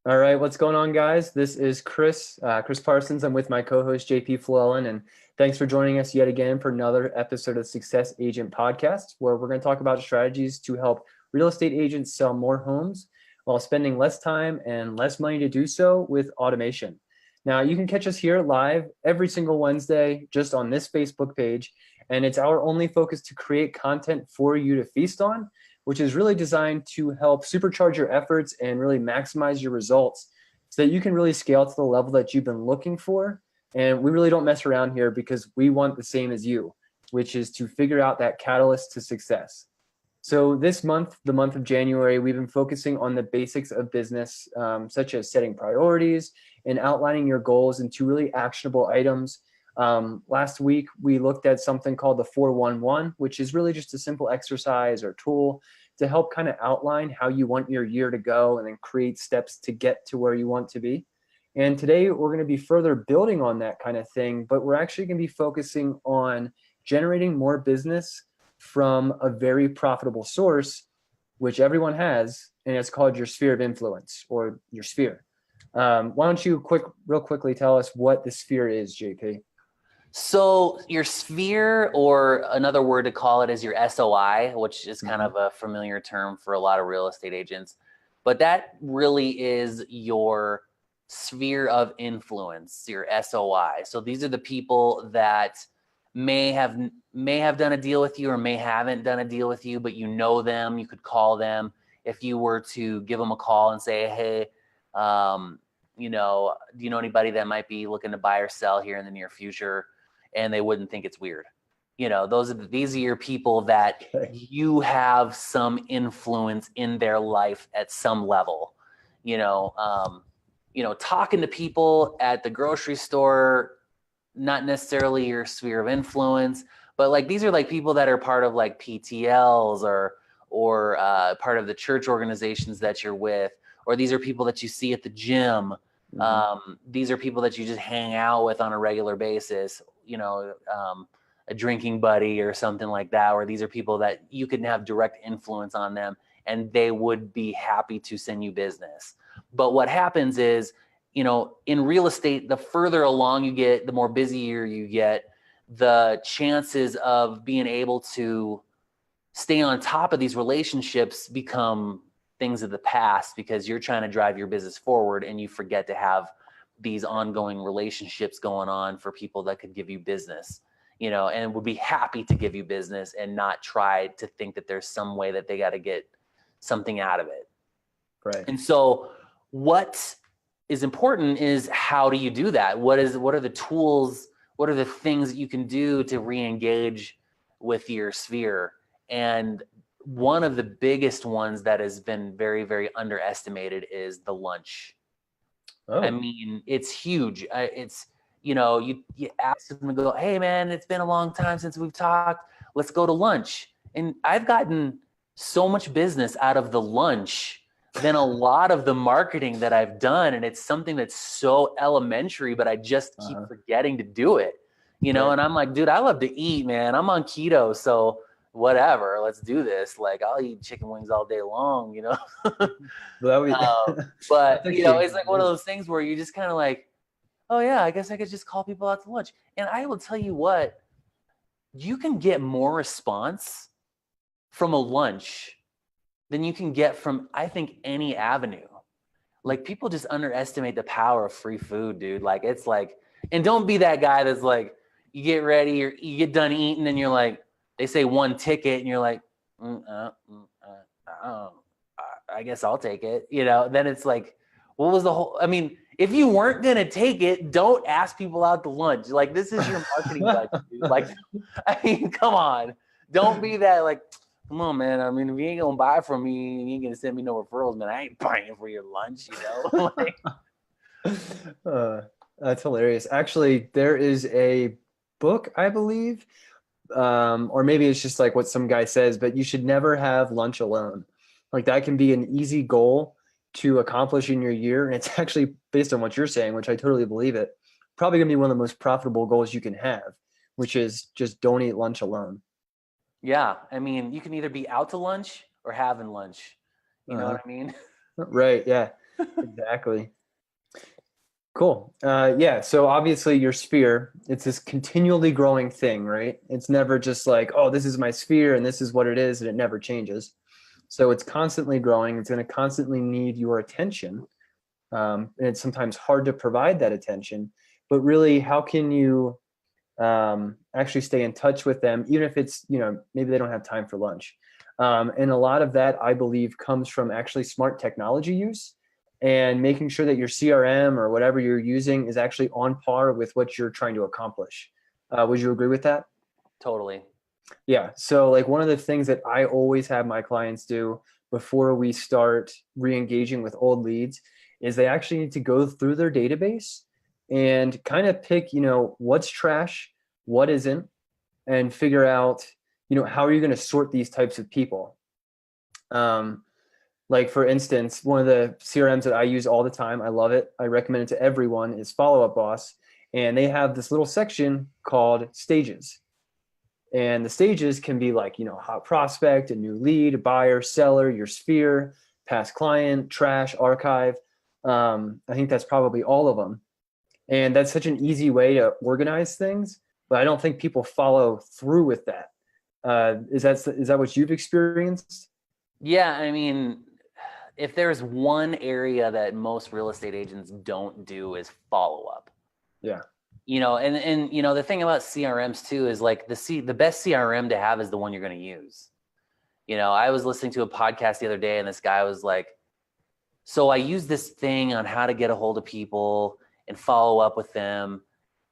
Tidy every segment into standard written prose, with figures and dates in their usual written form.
All right, what's going on, guys? This is Chris Parsons. I'm with my co-host JP Flellen, and thanks for joining us yet again for another episode of Success Agent Podcast, where we're going to talk about strategies to help real estate agents sell more homes while spending less time and less money to do so with automation. Now, you can catch us here live every single Wednesday just on this Facebook page, and it's our only focus to create content for you to feast on, which is really designed to help supercharge your efforts and really maximize your results so that you can really scale to the level that you've been looking for. And we really don't mess around here because we want the same as you, which is to figure out that catalyst to success. So this month, the month of January, we've been focusing on the basics of business, such as setting priorities and outlining your goals into really actionable items. Last week, we looked at something called the 411, which is really just a simple exercise or tool to help kind of outline how you want your year to go and then create steps to get to where you want to be. And today, we're going to be further building on that kind of thing, but we're actually going to be focusing on generating more business from a very profitable source, which everyone has, and it's called your sphere of influence or your sphere. Why don't you real quickly tell us what the sphere is, JP? So your sphere, or another word to call it, is your SOI, which is kind of a familiar term for a lot of real estate agents. But that really is your sphere of influence, your SOI. So these are the people that may have done a deal with you or may haven't done a deal with you, but you know them. You could call them if you were to give them a call and say, hey, do you know anybody that might be looking to buy or sell here in the near future? And they wouldn't think it's weird. These are your people that you have some influence in their life at some level. Talking to people at the grocery store, not necessarily your sphere of influence, but like these are like people that are part of like PTLs or part of the church organizations that you're with, or these are people that you see at the gym. These are people that you just hang out with on a regular basis, a drinking buddy or something like that, or these are people that you can have direct influence on them and they would be happy to send you business. But what happens is, in real estate, the further along you get, the more busier you get, the chances of being able to stay on top of these relationships become things of the past because you're trying to drive your business forward and you forget to have these ongoing relationships going on for people that could give you business, and would be happy to give you business and not try to think that there's some way that they got to get something out of it. Right. And so what is important is, how do you do that? What are the tools? What are the things that you can do to re-engage with your sphere? And one of the biggest ones that has been very, very underestimated is the lunch. Oh. I mean, it's huge. You ask them to go, hey man, it's been a long time since we've talked. Let's go to lunch. And I've gotten so much business out of the lunch than a lot of the marketing that I've done. And it's something that's so elementary, but I just keep forgetting to do it, and I'm like, dude, I love to eat, man. I'm on keto. So whatever, let's do this. Like, I'll eat chicken wings all day long, but it's like one of those things where you just kind of like, oh yeah, I guess I could just call people out to lunch. And I will tell you what, you can get more response from a lunch than you can get from, I think, any avenue. Like, people just underestimate the power of free food, dude. Like, it's like, and don't be that guy that's like, you get ready or you get done eating and you're like, they say one ticket and you're like, I guess I'll take it. Then it's like, what was the whole, I mean, if you weren't going to take it, don't ask people out to lunch. Like, this is your marketing budget, dude. Like, I mean, come on. Don't be that like, come on, man. I mean, if you ain't going to buy from me, you ain't going to send me no referrals, man. I ain't buying for your lunch, Like, that's hilarious. Actually, there is a book, I believe, or maybe it's just like what some guy says, but you should never have lunch alone. Like, that can be an easy goal to accomplish in your year. And it's actually, based on what you're saying, which I totally believe it, probably gonna be one of the most profitable goals you can have, which is just don't eat lunch alone. Yeah. I mean, you can either be out to lunch or having lunch. You know what I mean? Right. Yeah. Exactly. Cool. Yeah. So obviously your sphere, it's this continually growing thing, right? It's never just like, oh, this is my sphere and this is what it is, and it never changes. So it's constantly growing. It's going to constantly need your attention. And it's sometimes hard to provide that attention. But really, how can you actually stay in touch with them, even if it's, maybe they don't have time for lunch? And a lot of that, I believe, comes from actually smart technology use and making sure that your CRM or whatever you're using is actually on par with what you're trying to accomplish. Would you agree with that? Totally. Yeah. So, like, one of the things that I always have my clients do before we start re-engaging with old leads is they actually need to go through their database and kind of pick, what's trash, what isn't, and figure out, how are you going to sort these types of people. Like, for instance, one of the CRMs that I use all the time, I love it, I recommend it to everyone, is Follow Up Boss. And they have this little section called Stages. And the stages can be like, hot prospect, a new lead, a buyer, seller, your sphere, past client, trash, archive. I think that's probably all of them. And that's such an easy way to organize things, but I don't think people follow through with that. Is that what you've experienced? Yeah, I mean, if there's one area that most real estate agents don't do is follow up. Yeah. And the thing about CRMs too is like the best CRM to have is the one you're going to use. I was listening to a podcast the other day and this guy was like, so I use this thing on how to get a hold of people and follow up with them.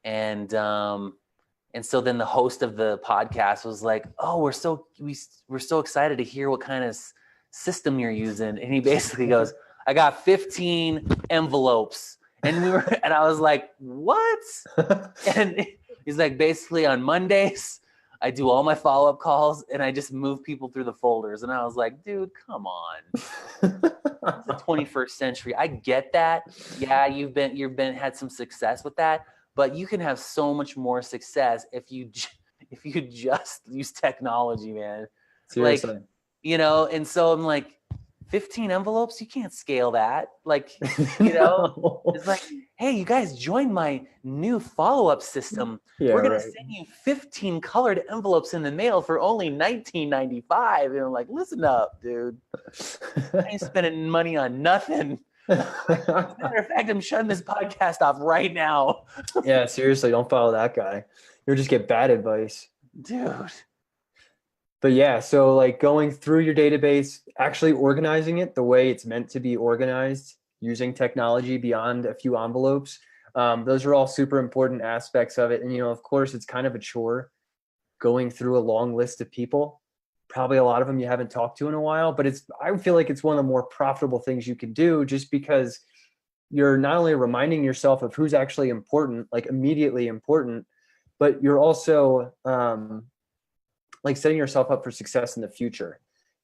And so then the host of the podcast was like, oh, we're so excited to hear what kind of system you're using. And he basically goes, I got 15 envelopes. And I was like, what? And he's like, basically on Mondays, I do all my follow-up calls and I just move people through the folders. And I was like, dude, come on. It's the 21st century. I get that. Yeah, you've had some success with that, but you can have so much more success if you just use technology, man. Seriously. Like, and so I'm like, 15 envelopes, you can't scale that. Like, No. it's like, hey, you guys joined my new follow-up system. Yeah, We're gonna right. send you 15 colored envelopes in the mail for only $19.95. And I'm like, listen up, dude. I ain't spending money on nothing. As a matter of fact, I'm shutting this podcast off right now. Yeah, seriously, don't follow that guy. You'll just get bad advice. Dude. But yeah, so like going through your database, actually organizing it the way it's meant to be organized, using technology beyond a few envelopes. Those are all super important aspects of it. And, of course, it's kind of a chore going through a long list of people. Probably a lot of them you haven't talked to in a while, but I feel like it's one of the more profitable things you can do, just because you're not only reminding yourself of who's actually important, like immediately important, but you're also like setting yourself up for success in the future,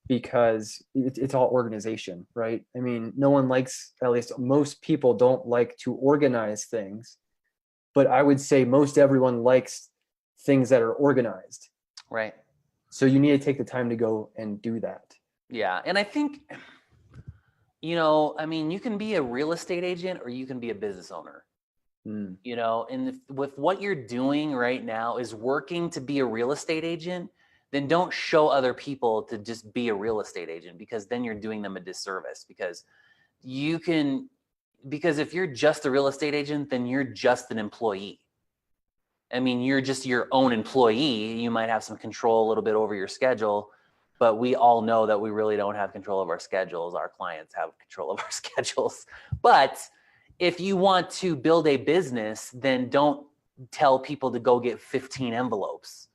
because it's all organization, right? I mean, no one likes, at least most people don't like to organize things, but I would say most everyone likes things that are organized. Right. So you need to take the time to go and do that. Yeah. And I think, I mean, you can be a real estate agent or you can be a business owner. And with what you're doing right now is working to be a real estate agent, then don't show other people to just be a real estate agent, because then you're doing them a disservice. Because if you're just a real estate agent, then you're just an employee. I mean, you're just your own employee. You might have some control a little bit over your schedule, but we all know that we really don't have control of our schedules. Our clients have control of our schedules. But if you want to build a business, then don't tell people to go get 15 envelopes,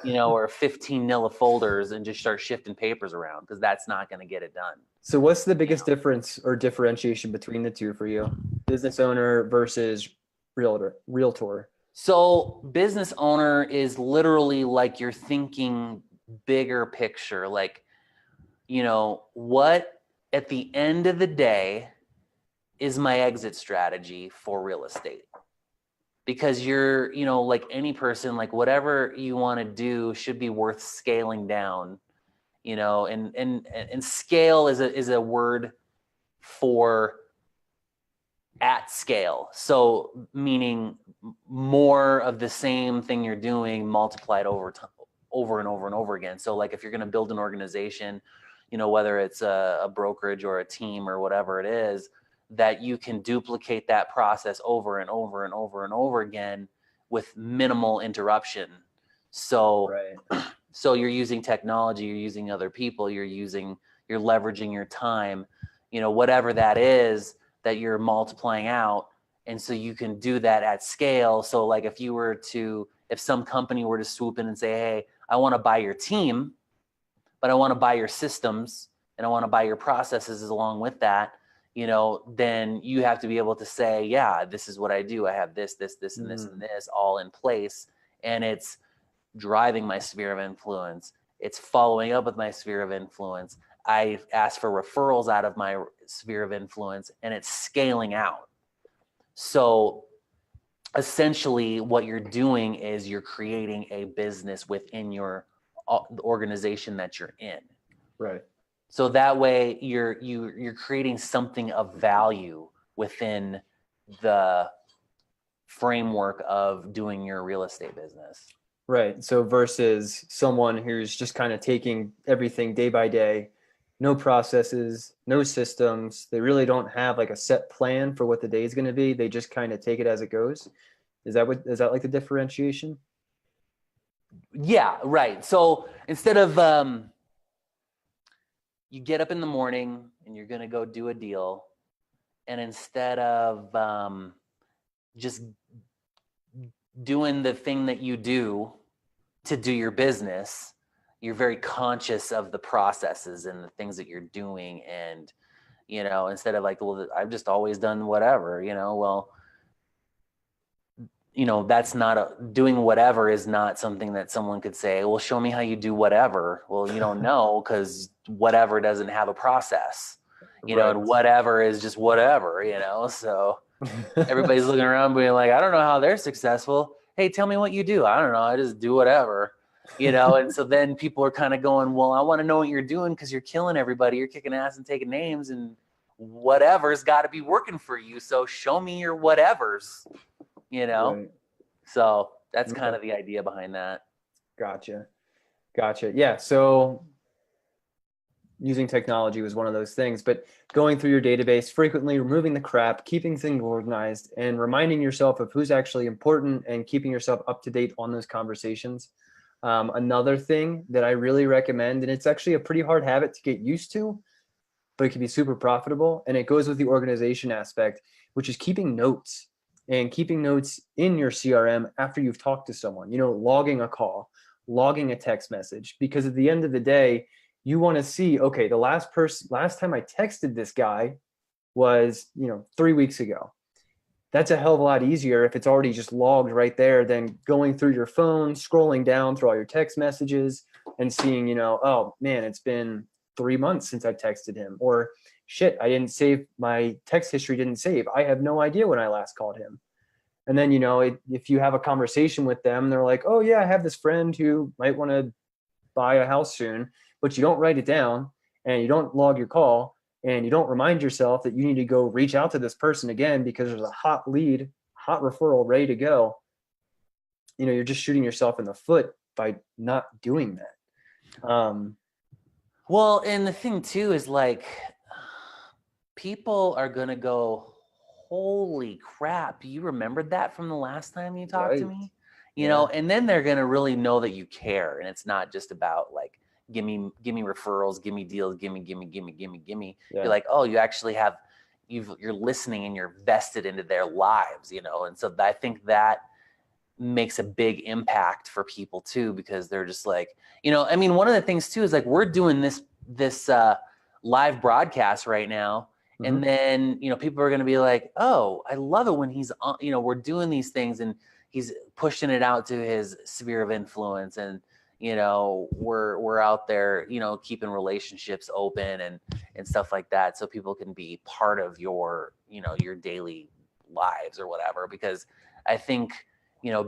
or 15 Nilla folders and just start shifting papers around, because that's not going to get it done. So what's the biggest difference or differentiation between the two for you? Business owner versus realtor. So business owner is literally like you're thinking bigger picture, like, what at the end of the day is my exit strategy for real estate? Because you're, like any person, like whatever you want to do should be worth scaling down, and scale is a word for at scale. So meaning more of the same thing you're doing multiplied over time, over and over and over again. So like if you're going to build an organization, whether it's a brokerage or a team or whatever it is, that you can duplicate that process over and over and over and over again with minimal interruption. So, Right. so you're using technology, you're using other people, you're leveraging your time, whatever that is that you're multiplying out. And so you can do that at scale. So like if some company were to swoop in and say, hey, I want to buy your team, but I want to buy your systems and I want to buy your processes along with that, then you have to be able to say, yeah, this is what I do. I have this, and this, and this all in place. And it's driving my sphere of influence. It's following up with my sphere of influence. I ask for referrals out of my sphere of influence, and it's scaling out. So essentially what you're doing is you're creating a business within your organization that you're in. Right. So that way you're creating something of value within the framework of doing your real estate business. Right. So versus someone who's just kind of taking everything day by day, no processes, no systems. They really don't have like a set plan for what the day is going to be. They just kind of take it as it goes. Is that like the differentiation? Yeah, right. So instead of you get up in the morning and you're going to go do a deal, and instead of just doing the thing that you do to do your business, you're very conscious of the processes and the things that you're doing. And, instead of like, well, I've just always done whatever, that's not doing whatever is not something that someone could say, well, show me how you do whatever. Well, you don't know, because whatever doesn't have a process, Right. and whatever is just whatever, so everybody's looking around being like, I don't know how they're successful. Hey, tell me what you do. I don't know. I just do whatever, and so then people are kind of going, well, I want to know what you're doing because you're killing everybody. You're kicking ass and taking names, and whatever's got to be working for you. So show me your whatevers, Right. So that's kind of the idea behind that. Gotcha. Yeah. So using technology was one of those things, but going through your database frequently, removing the crap, keeping things organized, and reminding yourself of who's actually important and keeping yourself up to date on those conversations. Another thing that I really recommend, and it's actually a pretty hard habit to get used to, but it can be super profitable, and it goes with the organization aspect, which is keeping notes and keeping notes in your CRM after you've talked to someone, logging a call, logging a text message, because at the end of the day, you want to see, okay, the last time I texted this guy was, 3 weeks ago. That's a hell of a lot easier if it's already just logged right there than going through your phone, scrolling down through all your text messages and seeing, oh man, it's been 3 months since I texted him, or shit, I didn't save, my text history didn't save. I have no idea when I last called him. And then, if you have a conversation with them, they're like, oh yeah, I have this friend who might want to buy a house soon, but you don't write it down and you don't log your call and you don't remind yourself that you need to go reach out to this person again because there's a hot lead, hot referral ready to go. You're just shooting yourself in the foot by not doing that. Well, and the thing too is like, people are going to go, holy crap, you remembered that from the last time you talked to me? And then they're going to really know that you care. And it's not just about like, give me referrals, give me deals, give me. Yeah. You're like, oh, you actually have, you're listening and you're vested into their lives, And so I think that makes a big impact for people too, because they're just like, one of the things too is like, we're doing this live broadcast right now. Mm-hmm. And then, people are going to be like, oh, I love it when he's on, we're doing these things and he's pushing it out to his sphere of influence. And, we're out there, keeping relationships open and stuff like that. So people can be part of your, your daily lives or whatever, because I think,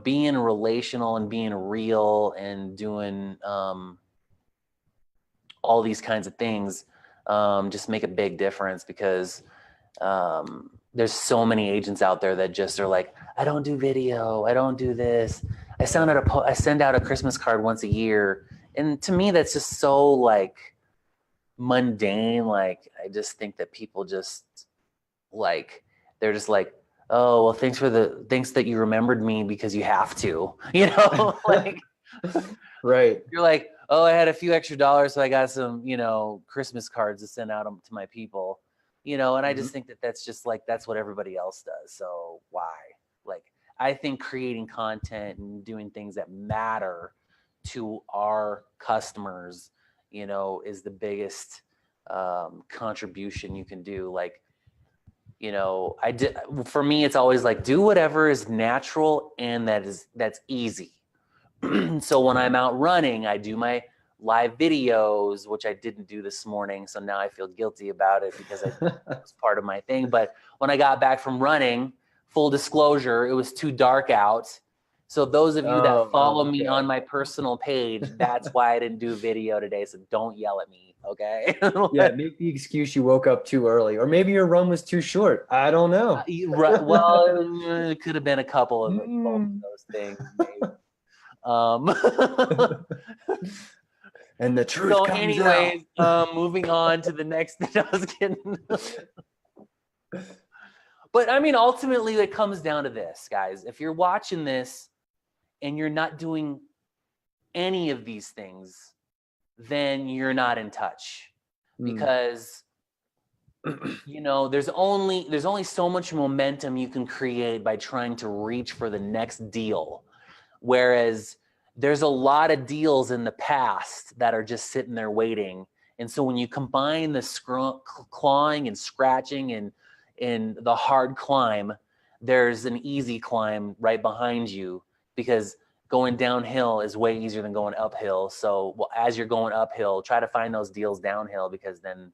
being relational and being real and doing all these kinds of things just make a big difference, because there's so many agents out there that just are like, I don't do video, I don't do this. I send out a Christmas card once a year, and to me, that's just so like mundane. Like, I just think that people just like, they're just like, oh well, thanks that you remembered me because you have to, like. Right. You're like, oh, I had a few extra dollars, so I got some, Christmas cards to send out to my people, and I just think that that's just like, that's what everybody else does. So why? Like, I think creating content and doing things that matter to our customers, is the biggest contribution you can do. Like, for me, it's always like, do whatever is natural and that's easy. So when I'm out running, I do my live videos, which I didn't do this morning. So now I feel guilty about it because it was part of my thing. But when I got back from running, full disclosure, it was too dark out. So those of you that follow me on my personal page, that's why I didn't do video today. So don't yell at me, okay? Yeah, make the excuse you woke up too early, or maybe your run was too short. I don't know. Well, it could have been a couple of both of those things, maybe. And the truth comes out. Moving on to the next thing. I was kidding. But I mean, ultimately, it comes down to this, guys. If you're watching this and you're not doing any of these things, then you're not in touch, because there's only so much momentum you can create by trying to reach for the next deal. Whereas there's a lot of deals in the past that are just sitting there waiting. And so when you combine the clawing and scratching and the hard climb, there's an easy climb right behind you, because going downhill is way easier than going uphill. So as you're going uphill, try to find those deals downhill, because then,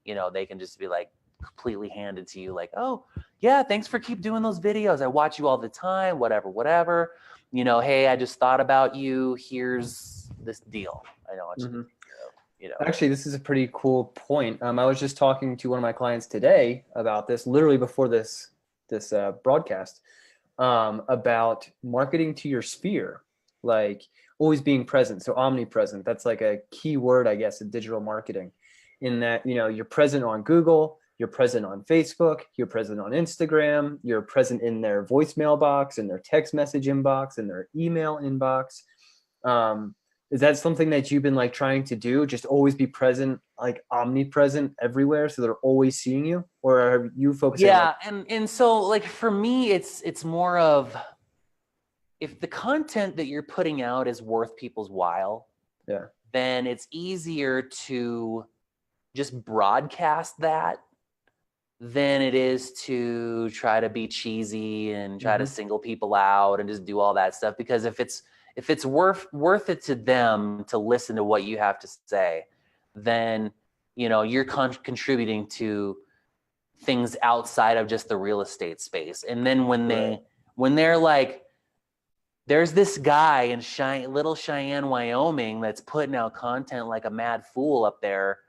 they can just be like completely handed to you. Like, oh yeah, thanks for keep doing those videos. I watch you all the time, whatever. Hey, I just thought about you. Here's this deal. I know what you Actually, this is a pretty cool point. I was just talking to one of my clients today about this, literally before this broadcast, about marketing to your sphere, like always being present. So omnipresent. That's like a key word, I guess, in digital marketing. In that, you're present on Google, you're present on Facebook, you're present on Instagram, you're present in their voicemail box, in their text message inbox, in their email inbox. Is that something that you've been like trying to do? Just always be present, like omnipresent everywhere, so they're always seeing you? Or are you focusing? Yeah, and so like for me, it's more of, if the content that you're putting out is worth people's while, then it's easier to just broadcast that than it is to try to be cheesy and try to single people out and just do all that stuff. Because if it's worth it to them to listen to what you have to say, then you're contributing to things outside of just the real estate space. And then when they're like, there's this guy in Little Cheyenne, Wyoming, that's putting out content like a mad fool up there.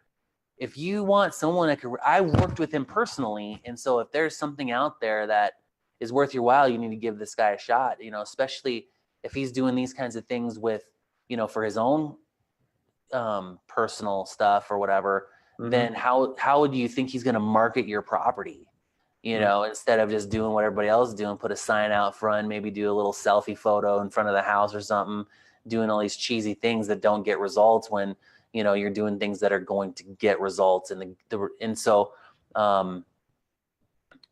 If you want someone that I worked with him personally. And so if there's something out there that is worth your while, you need to give this guy a shot, especially if he's doing these kinds of things with, for his own personal stuff or whatever, then how would you think he's going to market your property? Instead of just doing what everybody else is doing, put a sign out front, maybe do a little selfie photo in front of the house or something, doing all these cheesy things that don't get results when, you're doing things that are going to get results. And so, I'm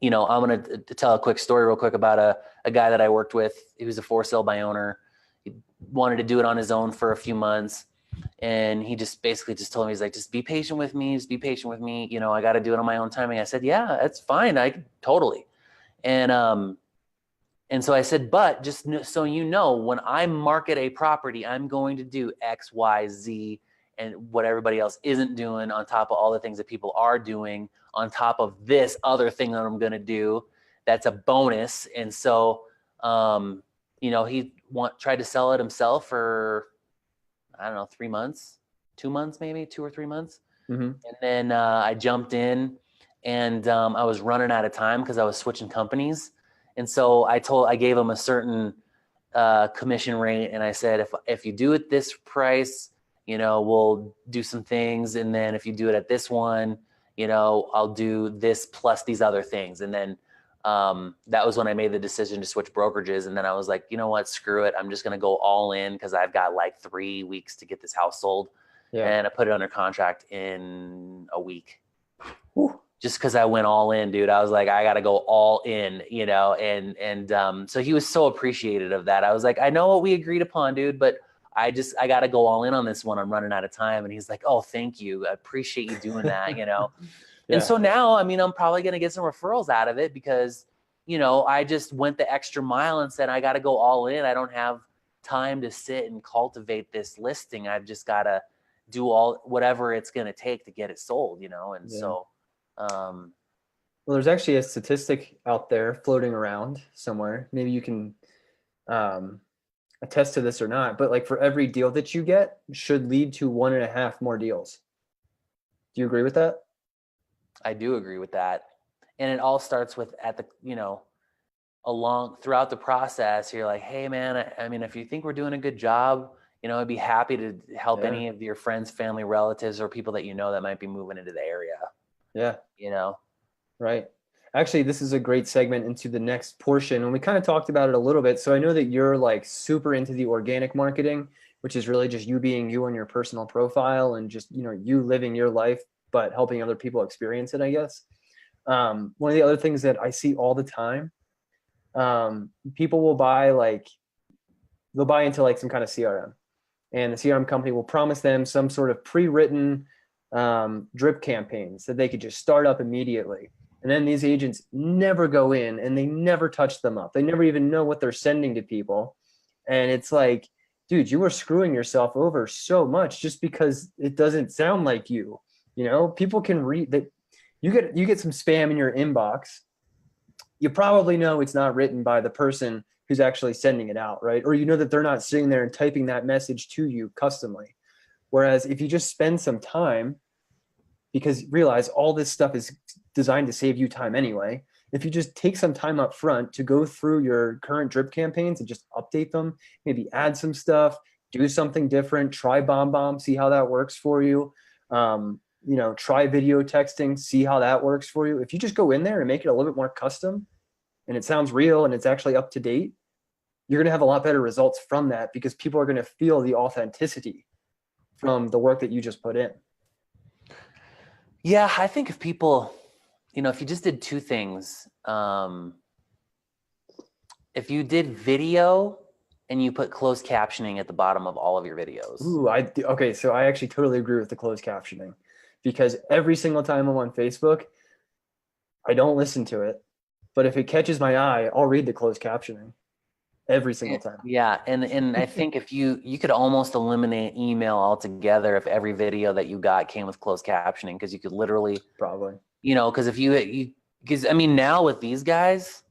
going to tell a quick story real quick about a guy that I worked with. He was a for sale by owner. He wanted to do it on his own for a few months. And he just basically just told me, he's like, just be patient with me. Just be patient with me. I got to do it on my own timing. I said, yeah, that's fine. I totally. And so I said, but just so when I market a property, I'm going to do X, Y, Z, and what everybody else isn't doing, on top of all the things that people are doing, on top of this other thing that I'm going to do. That's a bonus. And so, he tried to sell it himself for, I don't know, 3 months, 2 months, maybe 2 or 3 months. And then I jumped in. and I was running out of time because I was switching companies. And so I gave him a certain commission rate, and I said, if you do it this price, we'll do some things, and then if you do it at this one, I'll do this plus these other things. And then that was when I made the decision to switch brokerages. And then I was like, you know what, screw it, I'm just going to go all in because I've got like 3 weeks to get this house sold. Yeah. And I put it under contract in a week. Whew. Just because I went all in, dude. I was like, I got to go all in, and so he was so appreciative of that. I was like, I know what we agreed upon, dude, but I got to go all in on this one. I'm running out of time. And he's like, oh, thank you. I appreciate you doing that, Yeah. And so now, I mean, I'm probably going to get some referrals out of it because, I just went the extra mile and said, I got to go all in. I don't have time to sit and cultivate this listing. I've just got to do whatever it's going to take to get it sold, and Yeah. so. Well, there's actually a statistic out there floating around somewhere. Maybe you can attest to this or not, but like for every deal that you get should lead to 1.5 more deals. Do you agree with that? I do agree with that. And it all starts with throughout the process, you're like, hey man, I mean, if you think we're doing a good job, I'd be happy to help any of your friends, family, relatives, or people that that might be moving into the area. Yeah. Right. Actually, this is a great segment into the next portion. And we kind of talked about it a little bit. So I know that you're like super into the organic marketing, which is really just you being you on your personal profile and just, you living your life, but helping other people experience it, I guess. One of the other things that I see all the time, people will they'll buy into like some kind of CRM, and the CRM company will promise them some sort of pre-written drip campaigns that they could just start up immediately. And then these agents never go in and they never touch them up. They never even know what they're sending to people. And it's like, dude, you are screwing yourself over so much just because it doesn't sound like you. People can read that. You get some spam in your inbox. You probably know it's not written by the person who's actually sending it out, right? Or that they're not sitting there and typing that message to you customly. Whereas if you just spend some time, because realize all this stuff is designed to save you time anyway. If you just take some time up front to go through your current drip campaigns and just update them, maybe add some stuff, do something different, try BombBomb, see how that works for you. Try video texting, see how that works for you. If you just go in there and make it a little bit more custom and it sounds real and it's actually up to date, you're going to have a lot better results from that because people are going to feel the authenticity from the work that you just put in. Yeah, I think if people, if you just did two things, if you did video and you put closed captioning at the bottom of all of your videos. Ooh, okay, so I actually totally agree with the closed captioning because every single time I'm on Facebook, I don't listen to it, but if it catches my eye, I'll read the closed captioning every single time. Yeah, and I think if you could almost eliminate email altogether if every video that you got came with closed captioning, because you could literally probably, because if because I mean now with these guys,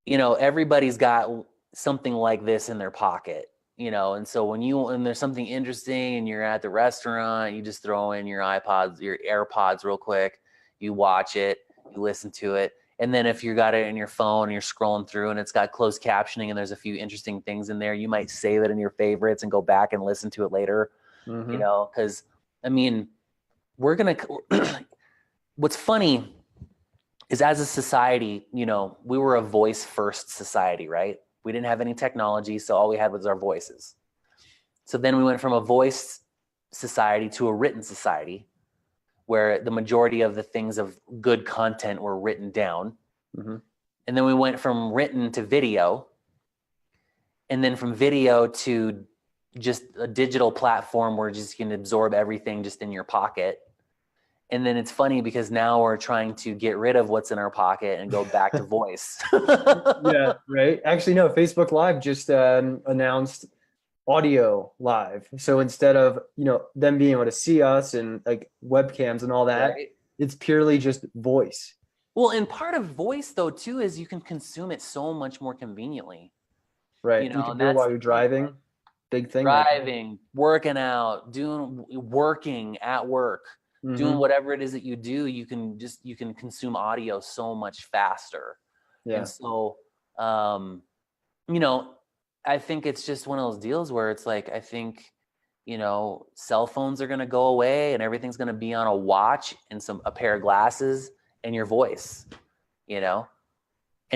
everybody's got something like this in their pocket, and so when there's something interesting and you're at the restaurant, you just throw in your AirPods real quick, you watch it, you listen to it. And then if you got it in your phone and you're scrolling through and it's got closed captioning and there's a few interesting things in there, you might save it in your favorites and go back and listen to it later, because I mean, what's funny is as a society, we were a voice first society, right? We didn't have any technology. So all we had was our voices. So then we went from a voice society to a written society, where the majority of the things of good content were written down. Mm-hmm. And then we went from written to video. And then from video to just a digital platform where just you can absorb everything just in your pocket. And then it's funny because now we're trying to get rid of what's in our pocket and go back to voice. Yeah, right. Actually, no, Facebook Live just announced audio live. So instead of, them being able to see us and like webcams and all that, right, it's purely just voice. Well, and part of voice though too is you can consume it so much more conveniently. Right. You can do it while you're driving. Big thing. Driving, working out, working at work. doing Mm-hmm. whatever it is that you do, you can consume audio so much faster. Yeah. And so, I think it's just one of those deals where it's like, I think, cell phones are going to go away and everything's going to be on a watch and a pair of glasses and your voice, and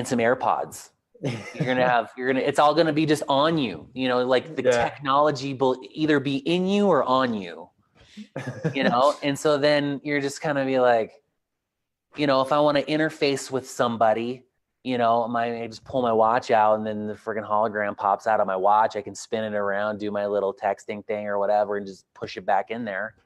some AirPods. It's all going to be just on you, like the technology will either be in you or on you, and so then you're just kind of be like, if I want to interface with somebody, I just pull my watch out and then the freaking hologram pops out of my watch. I can spin it around, do my little texting thing or whatever, and just push it back in there.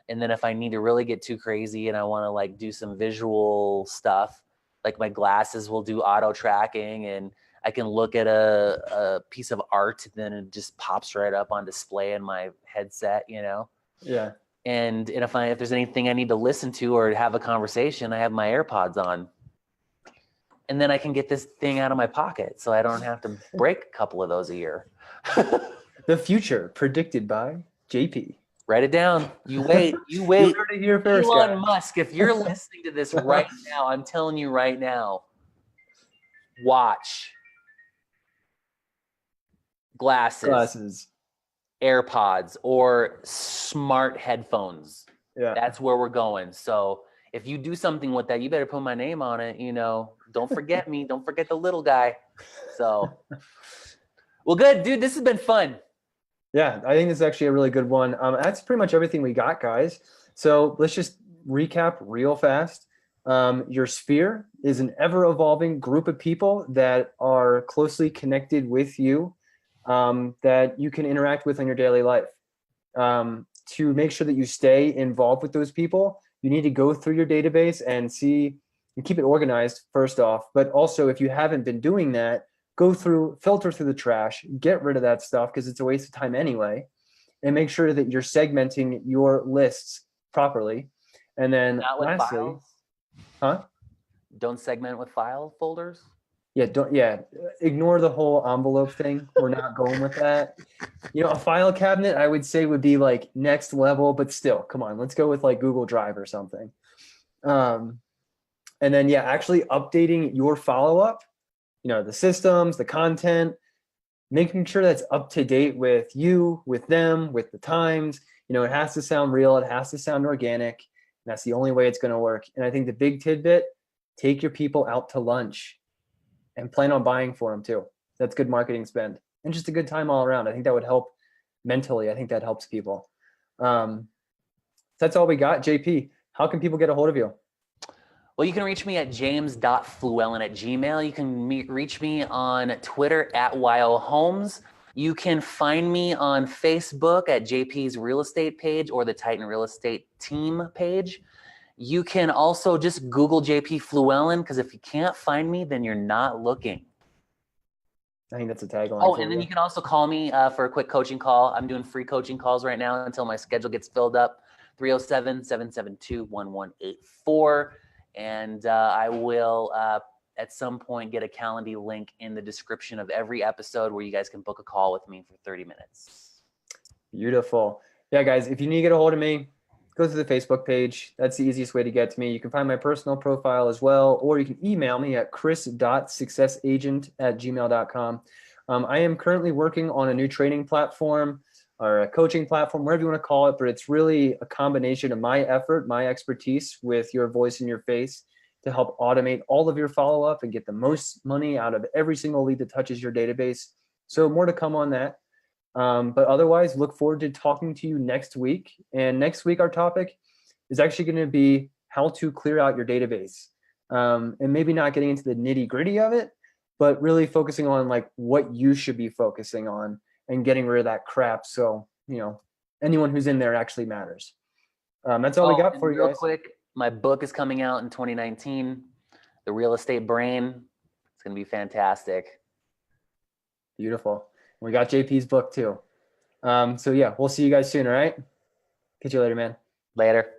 And then if I need to really get too crazy and I want to like do some visual stuff, like my glasses will do auto tracking and I can look at a piece of art, then it just pops right up on display in my headset, Yeah. And if there's anything I need to listen to or have a conversation, I have my AirPods on. And then I can get this thing out of my pocket so I don't have to break a couple of those a year. The future predicted by JP. Write it down. You wait. You heard it here first, Elon guys. Musk, if you're listening to this right now, I'm telling you right now, watch, glasses, AirPods, or smart headphones. Yeah. That's where we're going. So if you do something with that, you better put my name on it. Don't forget me. Don't forget the little guy. So, well, good, dude. This has been fun. Yeah, I think this is actually a really good one. That's pretty much everything we got, guys. So let's just recap real fast. Your sphere is an ever-evolving group of people that are closely connected with you, that you can interact with in your daily life. To make sure that you stay involved with those people, you need to go through your database and keep it organized first off. But also, if you haven't been doing that, filter through the trash, get rid of that stuff because it's a waste of time anyway, and make sure that you're segmenting your lists properly. And then not with lastly, files. Don't segment with file folders. Ignore the whole envelope thing. We're not going with that. A file cabinet I would say would be like next level, but still, come on, let's go with like Google Drive or something. And then actually updating your follow-up, the systems, the content, making sure that's up to date with you, with them, with the times. It has to sound real, it has to sound organic, and that's the only way it's going to work. And I think the big tidbit, take your people out to lunch and plan on buying for them too. That's good marketing spend and just a good time all around. I think that would help mentally. I think that helps people. That's all we got. JP, how can people get a hold of you? Well, you can reach me at james.fluellen@gmail. You can reach me on Twitter at YOHomes. You can find me on Facebook at JP's Real Estate page or the Titan Real Estate Team page. You can also just Google JP Fluellen, because if you can't find me, then you're not looking. I think that's a tagline. Oh, and then you can also call me for a quick coaching call. I'm doing free coaching calls right now until my schedule gets filled up. 307-772-1184. And I will at some point get a Calendly link in the description of every episode where you guys can book a call with me for 30 minutes. Beautiful. Yeah, guys, if you need to get a hold of me, go to the Facebook page. That's the easiest way to get to me. You can find my personal profile as well, or you can email me at chris.successagent@gmail.com. I am currently working on a new training platform or a coaching platform, whatever you want to call it, but it's really a combination of my effort, my expertise with your voice in your face to help automate all of your follow-up and get the most money out of every single lead that touches your database. So more to come on that. But otherwise, look forward to talking to you next week. And next week, our topic is actually going to be how to clear out your database. And maybe not getting into the nitty gritty of it, but really focusing on like what you should be focusing on and getting rid of that crap. So, anyone who's in there actually matters. That's all we got for you guys. Real quick, my book is coming out in 2019, The Real Estate Brain. It's going to be fantastic. Beautiful. We got JP's book too. So we'll see you guys soon. All right. Catch you later, man. Later.